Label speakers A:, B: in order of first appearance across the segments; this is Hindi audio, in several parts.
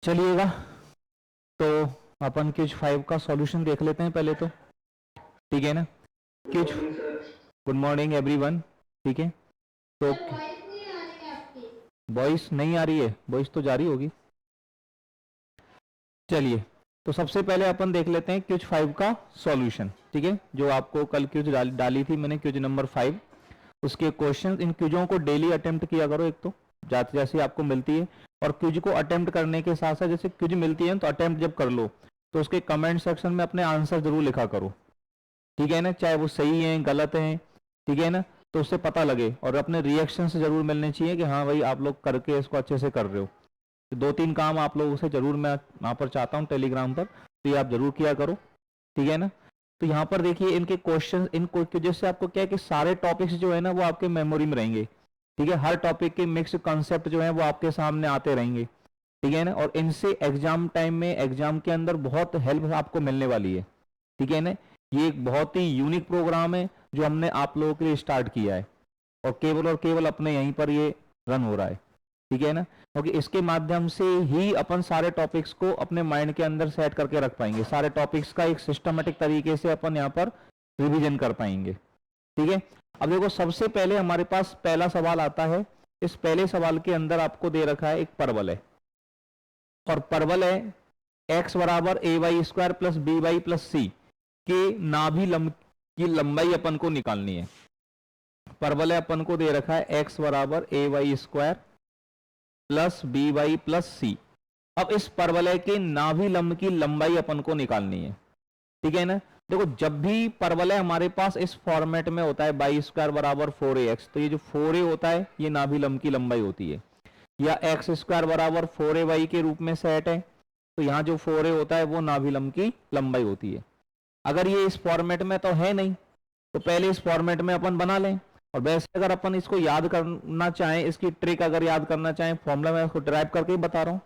A: चलिएगा, तो अपन क्यूज 5 का सॉल्यूशन देख लेते हैं पहले तो, ठीक है ना। क्यूज, गुड मॉर्निंग एवरीवन, ठीक है। तो वॉइस नहीं आ रही है, वॉइस तो जारी होगी। चलिए, तो सबसे पहले अपन देख लेते हैं क्यूज 5 का सॉल्यूशन, ठीक है। जो आपको कल क्यूज डाली थी मैंने, क्यूज नंबर 5, उसके क्वेश्चन। इन क्यूजों को डेली अटेम्प्ट किया करो, एक तो जाते जैसे आपको मिलती है, और क्यूज को अटेम्प्ट करने के साथ साथ जैसे क्यूज मिलती है तो अटेम्प्ट जब कर लो तो उसके कमेंट सेक्शन में अपने आंसर जरूर लिखा करो, ठीक है ना। चाहे वो सही है गलत है, ठीक है ना, तो उससे पता लगे। और अपने रिएक्शन से जरूर मिलने चाहिए कि हाँ भाई आप लोग करके इसको अच्छे से कर रहे हो। तो 2-3 काम आप लोगों से जरूर मैं वहां पर चाहता हूँ टेलीग्राम पर, तो ये आप जरूर किया करो, ठीक है ना। तो यहाँ पर देखिए इनके क्वेश्चन, इन जैसे आपको क्या है कि सारे टॉपिक्स जो है ना वो आपके मेमोरी में रहेंगे, ठीक है। हर टॉपिक के मिक्स कॉन्सेप्ट जो है वो आपके सामने आते रहेंगे, ठीक है ना। और इनसे एग्जाम टाइम में, एग्जाम के अंदर बहुत हेल्प आपको मिलने वाली है, ठीक है ना। ये एक बहुत ही यूनिक प्रोग्राम है जो हमने आप लोगों के लिए स्टार्ट किया है, और केवल अपने यहीं पर ये रन हो रहा है, ठीक है ना। क्योंकि इसके माध्यम से ही अपन सारे टॉपिक्स को अपने माइंड के अंदर सेट करके रख पाएंगे, सारे टॉपिक्स का एक सिस्टमेटिक तरीके से अपन यहाँ पर रिवीजन कर पाएंगे, ठीक है। अब देखो सबसे पहले हमारे पास पहला सवाल आता है। इस पहले सवाल के अंदर आपको दे रखा है एक परवल है, और परवल है एक्स बराबर a y square plus b y plus c के नाभि लंब की लंबाई अपन को निकालनी है। परवल है अपन को दे रखा है एक्स बराबर a y square plus b y plus c. अब इस परवलय के नाभि लंब की लंबाई अपन को निकालनी है, ठीक है ना। देखो जब भी परवलय हमारे पास इस फॉर्मेट में होता है बाई स्क्वायर बराबर 4ax, तो ये जो 4a होता है ये नाभि लंब की लंबाई होती है। या एक्स स्क्वायर बराबर 4ay के रूप में सेट है, तो यहाँ जो 4a होता है वो नाभि लंब की लंबाई होती है। अगर ये इस फॉर्मेट में तो है नहीं, तो पहले इस फॉर्मेट में अपन बना लें। और वैसे अगर अपन इसको याद करना चाहें, इसकी ट्रिक अगर याद करना चाहें, फॉर्मूला मैं इसको ड्राइव करके ही बता रहा हूं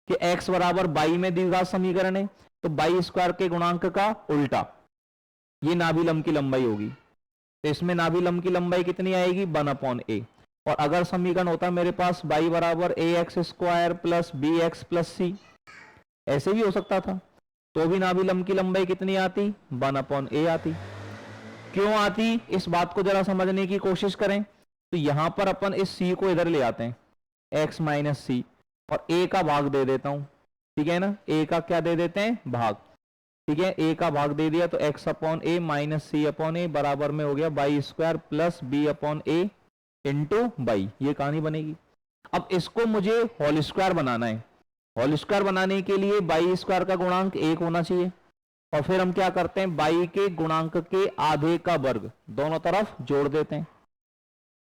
A: कि x बराबर बाई में द्विघात समीकरण है, तो बाई स्क्वायर के गुणांक का उल्टा ये नाभि लंब की लंबाई होगी। तो इसमें नाभि लंब की लंबाई कितनी आएगी, 1/a। और अगर समीकरण होता मेरे पास बाई बराबर a x square plus b x plus c, ऐसे भी हो सकता था, तो भी नाभि लंब की लंबाई कितनी आती, 1/a आती। क्यों आती, इस बात को जरा समझने की कोशिश करें। तो यहां पर अपन इस c को इधर ले आते हैं, x माइनस सी, और a का भाग दे देता हूं, ठीक है ना। a का क्या दे देते हैं, भाग, ठीक है। a का भाग दे दिया तो x upon A minus C upon A बराबर में हो गया y square plus B upon A into y, ये कहानी बनेगी। अब इसको मुझे होल स्क्वायर बनाना है। होल स्क्वायर बनाने के लिए बाई स्क्वायर का गुणांक 1 होना चाहिए, और फिर हम क्या करते हैं, बाई के गुणांक के आधे का वर्ग दोनों तरफ जोड़ देते हैं।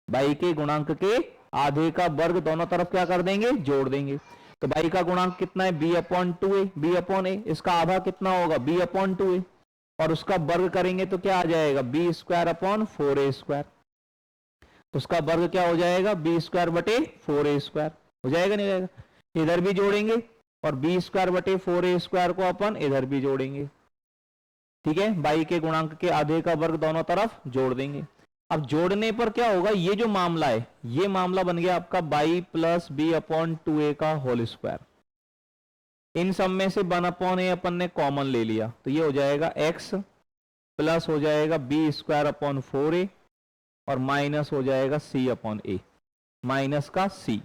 A: बाई के गुणांक के आधे का वर्ग दोनों तरफ क्या कर देंगे, जोड़ देंगे। तो बाई का गुणांक कितना है, b upon 2a, b upon a. इसका आधा कितना होगा, बी अपॉन 2a, और उसका वर्ग करेंगे तो क्या आ जाएगा, B square upon 4a square. उसका वर्ग क्या हो जाएगा, बी स्क्वायर बटे 4a स्क्वायर हो जाएगा, नहीं जाएगा। इधर भी जोड़ेंगे और बी स्क्वायर बटे 4a स्क्वायर को अपन इधर भी जोड़ेंगे, ठीक है। बाई के गुणांक के आधे का वर्ग दोनों तरफ जोड़ देंगे। अब जोड़ने पर क्या होगा, ये जो मामला है ये मामला बन गया आपका by plus B upon 2a का होल स्क्वायर। इन सब में से 1/a अपन ने कॉमन ले लिया, तो ये हो जाएगा x प्लस हो जाएगा बी स्क्वायर अपॉन 4a और माइनस हो जाएगा c अपॉन ए, माइनस का c,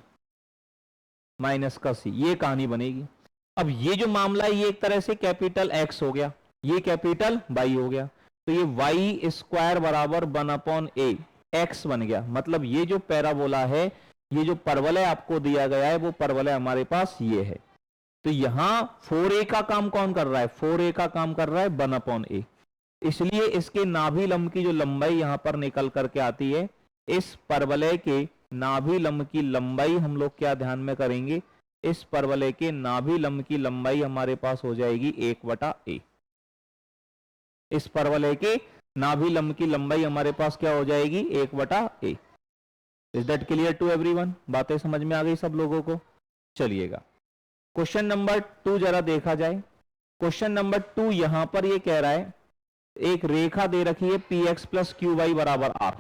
A: माइनस का c, ये कहानी बनेगी। अब ये जो मामला है ये एक तरह से कैपिटल x हो गया, ये कैपिटल y हो गया, तो ये y स्क्वायर बराबर 1/a x बन गया। मतलब ये जो पैराबोला है, ये जो परवलय आपको दिया गया है वो परवलय हमारे पास ये है। तो यहां 4a का काम कौन कर रहा है, 4a का काम कर रहा है 1/a, इसलिए इसके नाभि लंब की जो लंबाई यहां पर निकल करके आती है, इस परवलय के नाभि लंब की लंबाई हम लोग क्या ध्यान में करेंगे, इस परवलय के नाभि लंब की लंबाई हमारे पास हो जाएगी 1/a। इस परवलय के नाभि लंब की लंबाई हमारे पास क्या हो जाएगी, 1/a। Is that clear to everyone, बातें समझ में आ गई सब लोगों को। चलिएगा क्वेश्चन नंबर 2 जरा देखा जाए। क्वेश्चन नंबर 2 यहां पर ये कह रहा है, एक रेखा दे रखी है P x plus Q Y बराबर आर,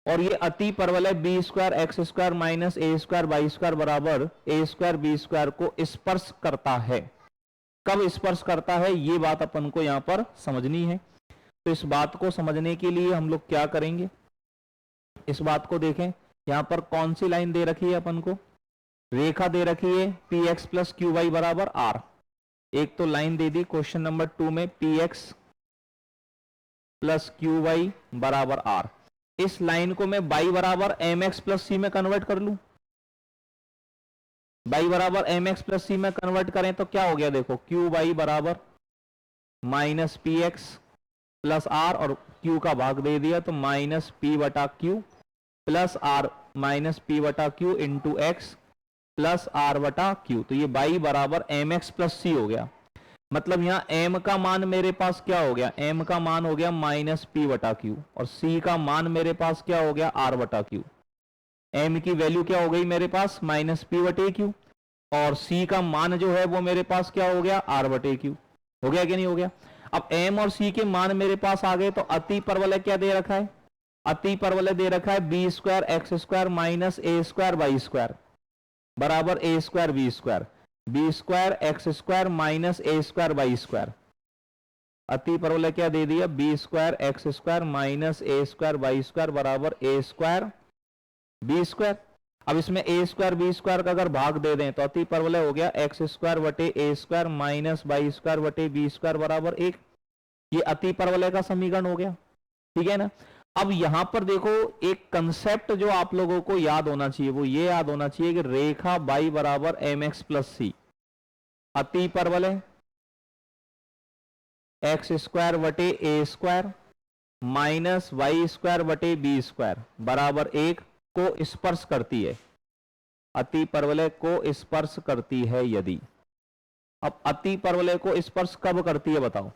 A: और ये अति परवलय b square x square minus a square y square बराबर ए स्क्वायर बी स्क्वायर को स्पर्श करता है। कब स्पर्श करता है ये बात अपन को यहां पर समझनी है। तो इस बात को समझने के लिए हम लोग क्या करेंगे, इस बात को देखें। यहां पर कौन सी लाइन दे रखी है अपन को, रेखा दे रखी है P x plus Q Y बराबर आर। एक तो लाइन दे दी क्वेश्चन नंबर 2 में P x plus Q Y बराबर आर। इस लाइन को मैं बाई बराबर एम एक्स प्लस सी में कन्वर्ट कर लूं। बाई बराबर एम एक्स प्लस सी में कन्वर्ट करें तो क्या हो गया, देखो क्यू वाई बराबर minus p x plus r, और क्यू का भाग दे दिया तो माइनस पी बटा q plus r minus p बटा q into x plus r बटा क्यू। तो ये बाई बराबर एम एक्स प्लस सी हो गया। मतलब यहां m का मान मेरे पास क्या हो गया, m का मान हो गया माइनस पी बटा क्यू, और c का मान मेरे पास क्या हो गया r बटा क्यू। m की वैल्यू क्या हो गई मेरे पास माइनस पी बटे क्यू, और c का मान जो है वो मेरे पास क्या हो गया r बटे क्यू। हो गया कि नहीं हो गया। अब m और c के मान मेरे पास आ गए, तो अति परवलय क्या दे रखा है, अति परवलय दे रखा है b square x square minus a square y square बराबर a square b square, b square x square minus a square y square. अति परवलय क्या दे दिया, b square x square minus a square y square बराबर ए स्क्वायर बी स्क्वायर। अब इसमें ए स्क्वायर बी स्क्वायर का अगर भाग दे दें तो अति परवलय हो गया एक्स स्क्वायर बटे ए स्क्वायर माइनस वाई स्क्वायर बटे बी स्क्वायर बराबर 1। ये अति परवलय का समीकरण हो गया, ठीक है ना। अब यहां पर देखो एक कंसेप्ट जो आप लोगों को याद होना चाहिए वो ये याद होना चाहिए कि रेखा बाई बराबर एम एक्स प्लस सी, अति परवलय एक्स स्क्वायर बटे ए स्क्वायर माइनस वाई स्क्वायर बटे बी स्क्वायर बराबर 1 को स्पर्श करती है, अति परवलय को स्पर्श करती है यदि। अब अति परवलय को स्पर्श कब करती है बताओ,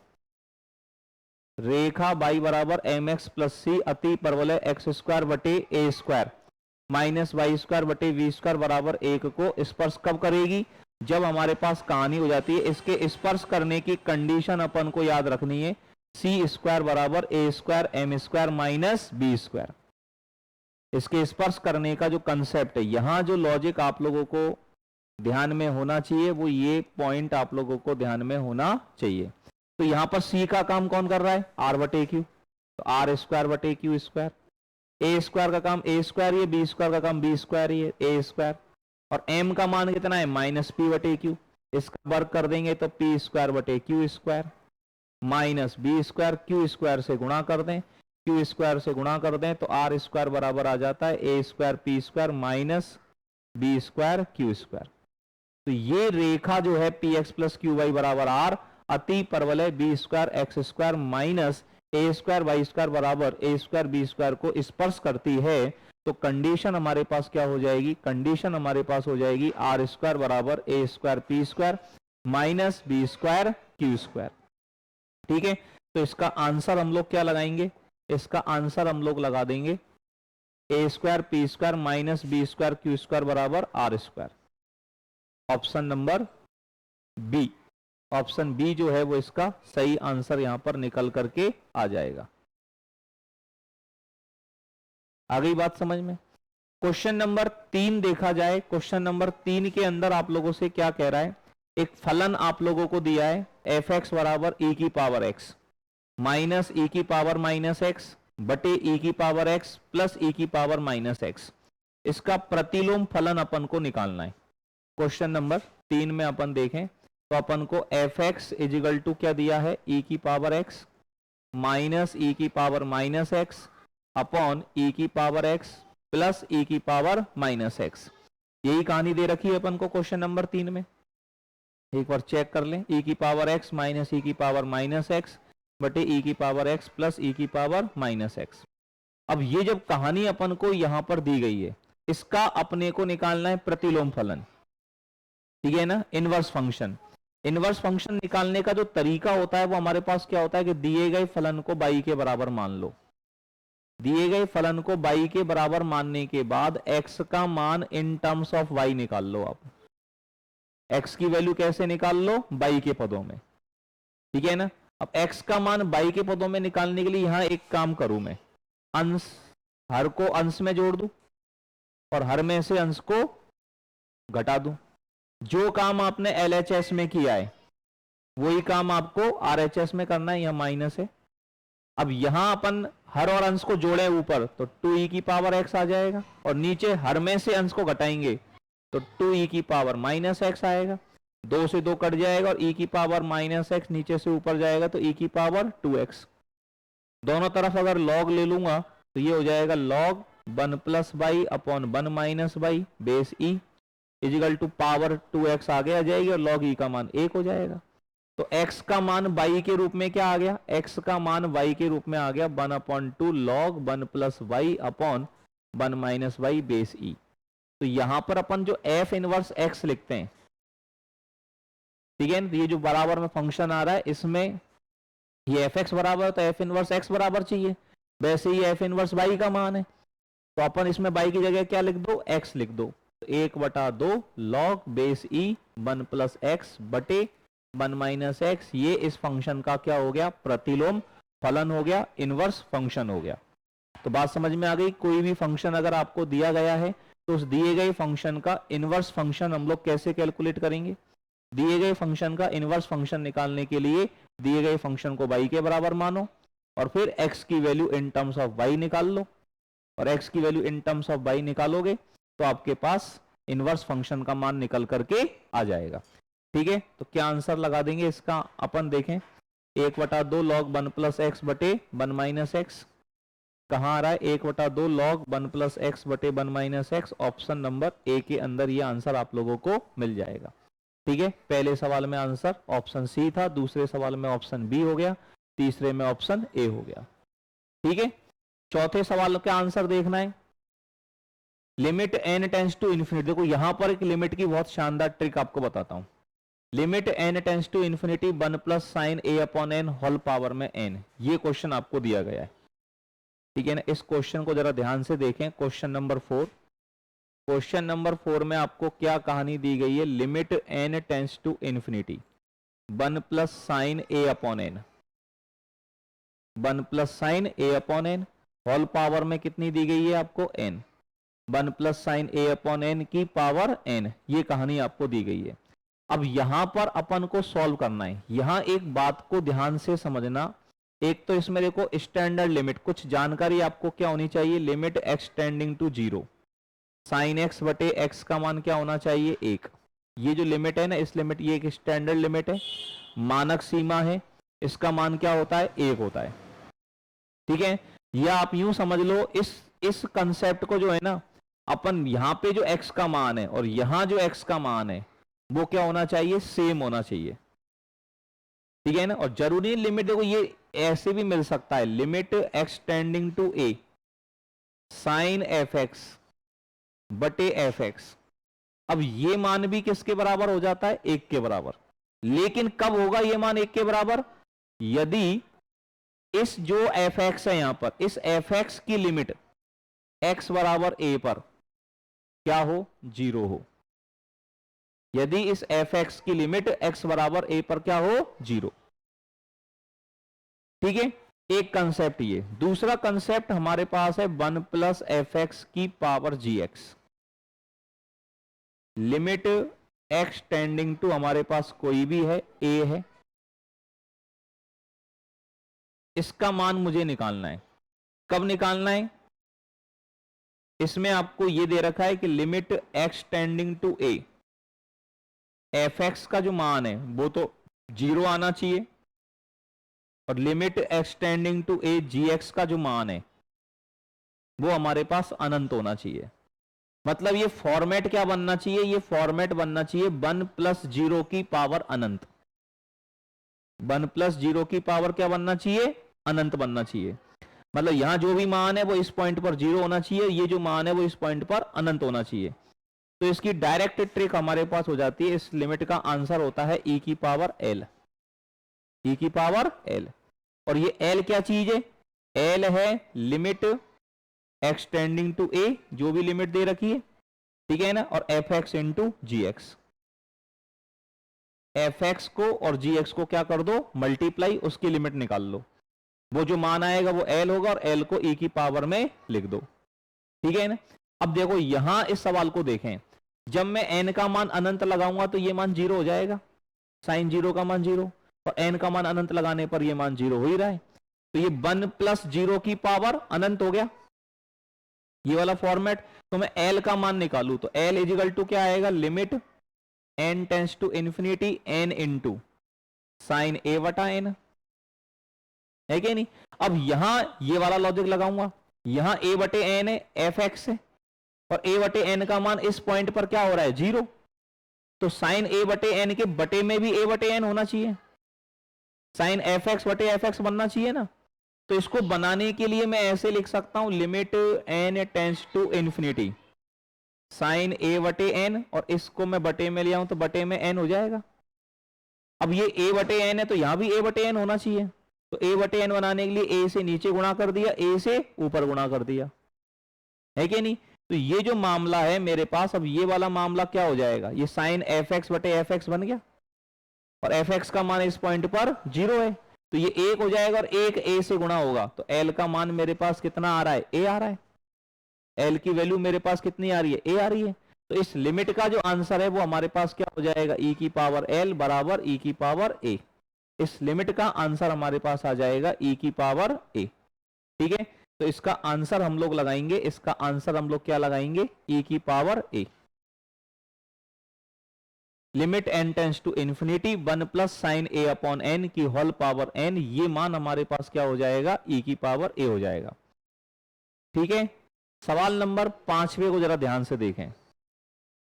A: रेखा बाई बराबर एम एक्स प्लस सी अति परवलय एक्स स्क्वायर बटे ए स्क्वायर माइनस वाई स्क्वायर बटे वी स्क्वायर बराबर 1 को स्पर्श कब करेगी, जब हमारे पास कहानी हो जाती है इसके स्पर्श करने की कंडीशन अपन को याद रखनी है, सी स्क्वायर बराबर a square m square minus B square. इसके स्पर्श करने का जो कंसेप्ट है, यहां जो लॉजिक आप लोगों को ध्यान में होना चाहिए वो ये पॉइंट आप लोगों को ध्यान में होना चाहिए। तो यहां पर सी का काम कौन कर रहा है, आर बटे क्यू, तो आर स्क्वायर बटे क्यू स्क्वायर। ए स्क्वायर का काम ए स्क्वायर ही है, बी स्क्वायर का काम बी स्क्वायर ही है, ए स्क्वायर। और एम का मान कितना है माइनस पी बटे क्यू, इसका वर्क कर देंगे तो पी स्क्वायर बटे Q square minus B square, Q square से गुणा कर दें, क्यू स्क्वायर से गुणा कर दें तो आर स्क्वायर बराबर आ जाता है a square p square minus B square Q square. तो ये रेखा जो है P x plus Q Y बराबर आर अति परवलय b square x square minus a square y square बराबर ए स्क्वायर बी स्क्वायर को स्पर्श करती है। तो कंडीशन हमारे पास क्या हो जाएगी, कंडीशन हमारे पास हो जाएगी आर स्क्वायर बराबर a square p square minus B square Q square. ठीक है, तो इसका आंसर हम लोग क्या लगाएंगे, इसका आंसर हम लोग लगा देंगे a square p square minus B square Q square बराबर r square. Option number b, option b जो है वो इसका सही आंसर यहां पर निकल करके आ जाएगा। आ गई बात समझ में। क्वेश्चन नंबर 3 देखा जाए, क्वेश्चन नंबर 3 के अंदर आप लोगों से क्या कह रहा है, एक फलन आप लोगों को दिया है एफ एक्स बराबर ई की पावर एक्स माइनस ई की पावर माइनस एक्स बटे ई की पावर एक्स प्लस ई की पावर माइनस एक्स। इसका प्रतिलोम फलन अपन को निकालना है। क्वेश्चन नंबर 3 में अपन देखें तो अपन को एफ एक्स इजिकल टू क्या दिया है, ई की पावर एक्स माइनस ई की पावर माइनस एक्स अपॉन ई की पावर एक्स प्लस ई की पावर माइनस एक्स। यही कहानी दे रखी है अपन को क्वेश्चन नंबर 3 में। एक बार चेक कर लें, ई की पावर एक्स माइनस ई की पावर माइनस एक्स बटे ई की पावर एक्स प्लस ई की पावर माइनस एक्स। अब ये जब कहानी अपन को यहां पर दी गई है, इसका अपने को निकालना है प्रतिलोम फलन, ठीक है ना, इनवर्स फंक्शन। इनवर्स फंक्शन निकालने का जो तरीका होता है वो हमारे पास क्या होता है कि दिए गए फलन को बाई के बराबर मान लो। दिए गए फलन को बाई के बराबर मानने के बाद एक्स का मान इन टर्म्स ऑफ वाई निकाल लो। आप एक्स की वैल्यू कैसे निकाल लो, बाई के पदों में, ठीक है ना। अब एक्स का मान बाई के पदों में निकालने के लिए यहां एक काम करूं मैं, अंश हर को अंश में जोड़ दूं और हर में से अंश को घटा दूं। जो काम आपने LHS में किया है वही काम आपको RHS में करना है, यह माइनस है। अब यहां अपन हर और अंश को जोड़े ऊपर तो 2e की पावर x आ जाएगा, और नीचे हर में से अंश को घटाएंगे तो 2e की पावर माइनस x आएगा। 2 से 2 कट जाएगा और e की पावर माइनस x नीचे से ऊपर जाएगा तो e की पावर 2x। दोनों तरफ अगर log ले लूंगा तो ये हो जाएगा log 1 plus y upon 1 minus y base e equal to power 2x आगे आ जाएगी और log e का मान 1 हो जाएगा। तो x का मान y के रूप में क्या आ गया, x का मान y के रूप में आ गया 1/2 log 1 plus y upon 1 minus y base e। तो यहां पर अपन जो f इनवर्स x लिखते हैं, ठीक है, ये जो बराबर में फंक्शन आ रहा है इसमें ये fx बराबर है तो f इनवर्स x बराबर चाहिए, वैसे ही f इनवर्स y का मान है तो अपन इसमें y की जगह क्या लिख दो, x लिख दो। 1/2 log base e 1 plus x बटे 1 माइनस एक्स, ये इस फंक्शन का क्या हो गया, प्रतिलोम फलन हो गया, इनवर्स फंक्शन हो गया। तो बात समझ में आ गई। कोई भी फंक्शन अगर आपको दिया गया है तो उस दिए गए फंक्शन का इनवर्स फंक्शन हम लोग कैसे कैलकुलेट करेंगे। दिए गए फंक्शन का इनवर्स फंक्शन निकालने के लिए दिए गए फंक्शन को y के बराबर मानो और फिर x की value in terms of y निकाल लो, और x की value in terms of y निकालोगे तो आपके पास इनवर्स फंक्शन का मान निकल करके आ जाएगा। ठीक है, तो क्या आंसर लगा देंगे इसका अपन देखें, 1/2 log 1 प्लस एक्स बटे 1 माइनस एक्स, कहाँ आ रहा है 1/2 log 1 प्लस एक्स बटे 1 minus x, option number A के अंदर ये आंसर आप लोगों को मिल जाएगा। ठीक है, पहले सवाल में आंसर ऑप्शन सी था, दूसरे सवाल में ऑप्शन बी हो गया, तीसरे में ऑप्शन ए हो गया। ठीक है, चौथे सवाल का आंसर देखना है, limit n tends to infinity. देखो यहां पर एक लिमिट की बहुत शानदार ट्रिक आपको बताता हूं। Limit n tends to infinity 1 plus sine a upon n whole power में n, ये क्वेश्चन आपको दिया गया है। ठीक है ना, इस क्वेश्चन को जरा ध्यान से देखें, क्वेश्चन नंबर 4। क्वेश्चन नंबर 4 में आपको क्या कहानी दी गई है, limit n tends to infinity 1 plus sine a upon n, 1 plus sine a upon n whole power में कितनी दी गई है आपको n, 1 plus sine a upon n की पावर n, ये कहानी आपको दी गई है। अब यहां पर अपन को सॉल्व करना है। यहां एक बात को ध्यान से समझना, एक तो इसमें देखो स्टैंडर्ड लिमिट, कुछ जानकारी आपको क्या होनी चाहिए, limit x tending to 0, sine x बटे x का मान क्या होना चाहिए 1। ये जो लिमिट है ना, इस लिमिट, ये एक स्टैंडर्ड लिमिट है, मानक सीमा है, इसका मान क्या होता है 1 होता है। ठीक है, या आप यूं समझ लो, इस कंसेप्ट को जो है ना, अपन यहां पे जो x का मान है और यहां जो x का मान है वो क्या होना चाहिए, सेम होना चाहिए। ठीक है ना, और जरूरी लिमिट देखो ये ऐसे भी मिल सकता है, limit x tending to a sine fx बटे fx। अब ये मान भी किसके बराबर हो जाता है, 1 के बराबर। लेकिन कब होगा ये मान 1 के बराबर, यदि इस जो fx है यहां पर, इस fx की लिमिट x बराबर a पर क्या हो, 0 हो। यदि इस fx की लिमिट x बराबर a पर क्या हो, 0। ठीक है, एक कंसेप्ट ये। दूसरा कंसेप्ट हमारे पास है 1 प्लस fx की power gx, limit x tending to हमारे पास कोई भी है, a है, इसका मान मुझे निकालना है। कब निकालना है, इसमें आपको यह दे रखा है कि limit x tending to a, fx का जो मान है वो तो 0 आना चाहिए, और limit x tending to a gx का जो मान है वो हमारे पास अनंत होना चाहिए। मतलब ये फॉर्मेट क्या बनना चाहिए, ये फॉर्मेट बनना चाहिए 1 प्लस 0 की पावर अनंत। 1 प्लस 0 की पावर क्या बनना चाहिए, अनंत बनना चाहिए। मतलब यहां जो भी मान है वो इस पॉइंट पर 0 होना चाहिए, ये जो मान है वो इस पॉइंट पर अनंत होना चाहिए। तो इसकी डायरेक्ट ट्रिक हमारे पास हो जाती है, इस लिमिट का आंसर होता है e की पावर l, e की पावर l। और ये l क्या चीज है, l है limit x tending to a, जो भी लिमिट दे रखी है, ठीक है ना, और fx इंटू gx। fx को और gx को क्या कर दो, मल्टीप्लाई, उसकी लिमिट निकाल लो, वो जो मान आएगा वो l होगा और l को e की पावर में लिख दो। ठीक है ना। अब देखो यहां इस सवाल को देखें, जब मैं n का मान अनंत लगाऊंगा तो ये मान 0 हो जाएगा, साइन 0 का मान 0, और n का मान अनंत लगाने पर ये मान 0 हो ही रहा है। तो ये 1 प्लस 0 की पावर अनंत हो गया, ये वाला फॉर्मेट। तो मैं l का मान निकालू तो l इजिकल टू क्या आएगा, limit n tends to infinity n into sine a बटा n, है कि नहीं। अब यहां ये वाला लॉजिक लगाऊंगा, यहां a बटे n है एफ एक्स है, और a बटे n का मान इस पॉइंट पर क्या हो रहा है, 0। तो साइन a बटे n के बटे में भी a बटे n होना चाहिए, साइन एफ एक्स बटे एफ एक्स बनना चाहिए ना। तो इसको बनाने के लिए मैं ऐसे लिख सकता हूं, limit n tends to infinity sine a बटे n, और इसको मैं बटे में ले आऊं तो बटे में n हो जाएगा। अब ये a बटे n है तो यहां भी a बटे n होना चाहिए, तो a बटे n बनाने के लिए a से नीचे गुणा कर दिया, a से ऊपर गुणा कर दिया, है कि नहीं। तो ये जो मामला है मेरे पास, अब ये वाला मामला क्या हो जाएगा, ये साइन एफ एक्स बटे एफ एक्स बन गया, और एफ एक्स का मान इस पॉइंट पर 0 है, तो ये 1 हो जाएगा, और 1 a से गुणा होगा, तो l का मान मेरे पास कितना आ रहा है, a आ रहा है। l की वैल्यू मेरे पास कितनी आ रही है, a आ रही है। तो इस लिमिट का जो आंसर है वो हमारे पास क्या हो जाएगा, e की पावर l बराबर e की पावर a। इस लिमिट का आंसर हमारे पास आ जाएगा e की पावर a, ठीक है। तो इसका आंसर हम लोग लगाएंगे, इसका आंसर हम लोग क्या लगाएंगे, e की power a। Limit n tends to infinity 1 plus sine a upon n की होल पावर n, ये मान हमारे पास क्या हो जाएगा, e की पावर a हो जाएगा, ठीक है। सवाल नंबर 5वें को जरा ध्यान से देखें,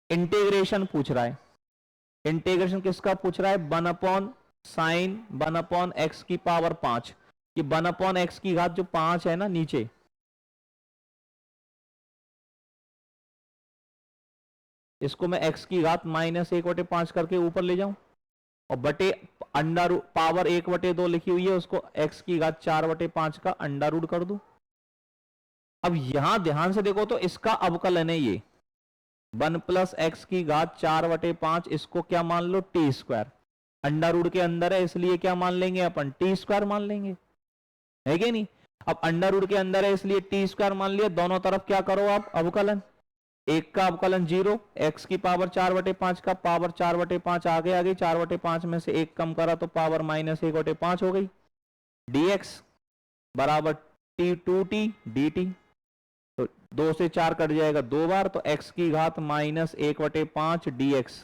A: इंटीग्रेशन पूछ रहा है। इंटीग्रेशन किसका पूछ रहा है, 1 अपॉन साइन 1 अपॉन एक्स की पावर 5, ये 1 अपॉन एक्स की घात जो 5 है ना नीचे, इसको मैं x की घात -1/5 करके ऊपर ले जाऊं, और बटे अंडर पावर 1/2 लिखी हुई है, उसको x की घात 4/5 का अंडर रूट कर दूं। अब यहां ध्यान से देखो तो इसका अवकलन है ये 1 प्लस एक्स की घात 4/5, इसको क्या मान लो, टी स्क्वायर, अंडर रूट के अंदर है इसलिए क्या मान लेंगे अपन, टी स्क्वायर मान लेंगे, है कि नहीं। अब अंडर रूट के अंदर है इसलिए टी स्क्वायर मान लिया, दोनों तरफ क्या करो आप अवकलन, एक का अवकलन 0, एक्स की पावर 4/5 का पावर 4/5 आगे आ गई, 4/5 में से एक कम करा तो पावर -1/5 हो गई, dx बराबर t2t dt, तो 2 से 4 कट जाएगा 2 बार, तो x की घात -1/5 dx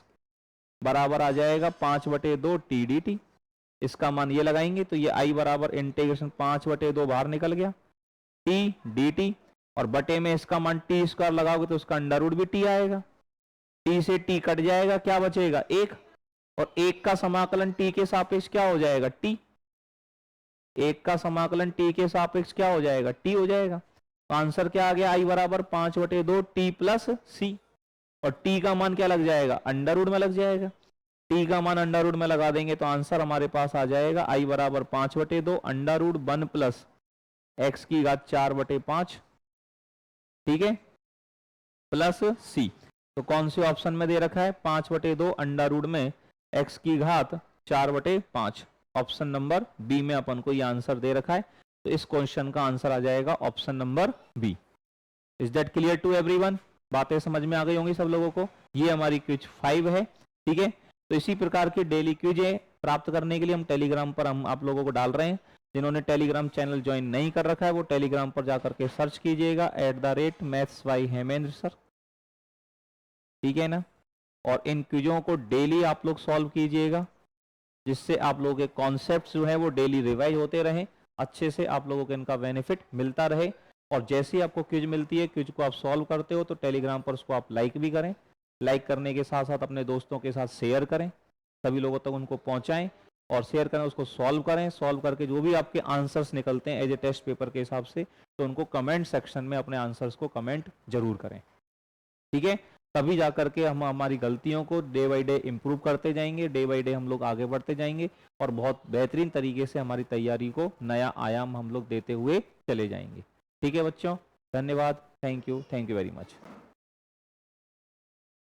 A: बराबर आ जाएगा 5/2 t dt। इसका मान ये लगाएंगे तो ये i बराबर इंटीग्रेशन 5/2 बाहर निकल गया, t dt, और बटे में इसका मान टी स्क्वायर लगाओगे तो उसका अंडर रूट भी टी आएगा, टी से टी कट जाएगा, क्या बचेगा 1, और 1 का समाकलन टी के सापेक्ष क्या हो जाएगा, टी, 1 का समाकलन टी के सापेक्ष क्या हो जाएगा, टी हो जाएगा। तो आंसर क्या आ गया, आई बराबर 5/2 टी प्लस सी, और टी का मान क्या लग जाएगा, अंडर रूट में लग जाएगा, टी का मान अंडर रूट में लगा देंगे तो आंसर हमारे पास आ जाएगा आई बराबर 5/2 अंडर रूट 1 प्लस एक्स की घात 4/5, ठीक है, प्लस सी। तो कौन से ऑप्शन में दे रखा है, 5/2 अंडर रूट में एक्स की घात 4/5, ऑप्शन नंबर बी में अपन को ये आंसर दे रखा है। तो इस क्वेश्चन का आंसर आ जाएगा option number B. Is that clear to everyone, बातें समझ में आ गई होंगी सब लोगों को। ये हमारी क्विज 5 है, ठीक है। तो इसी प्रकार की डेली क्विज प्राप्त करने के लिए हम टेलीग्राम पर हम आप लोगों को डाल रहे हैं। जिन्होंने टेलीग्राम चैनल ज्वाइन नहीं कर रखा है वो टेलीग्राम पर जाकर के सर्च कीजिएगा @maths by हेमेंद्र सर, ठीक है ना। और इन क्विजों को डेली आप लोग सॉल्व कीजिएगा, जिससे आप लोगों के कॉन्सेप्ट जो है वो डेली रिवाइज होते रहें, अच्छे से आप लोगों को इनका बेनिफिट मिलता रहे। और जैसे ही आपको क्विज मिलती है, क्विज को आप सॉल्व करते हो तो टेलीग्राम पर उसको आप लाइक भी करें, लाइक करने के साथ साथ अपने दोस्तों के साथ शेयर करें, सभी लोगों तक उनको पहुंचाएं और शेयर करें, उसको सॉल्व करें। सॉल्व करके जो भी आपके आंसर्स निकलते हैं एज ए टेस्ट पेपर के हिसाब से, तो उनको कमेंट सेक्शन में अपने आंसर्स को कमेंट जरूर करें, ठीक है। तभी जाकर के हम हमारी गलतियों को डे बाई डे इम्प्रूव करते जाएंगे, डे बाई डे हम लोग आगे बढ़ते जाएंगे और बहुत बेहतरीन तरीके से हमारी तैयारी को नया आयाम हम लोग देते हुए चले जाएंगे, ठीक है बच्चों। धन्यवाद, थैंक यू वेरी मच।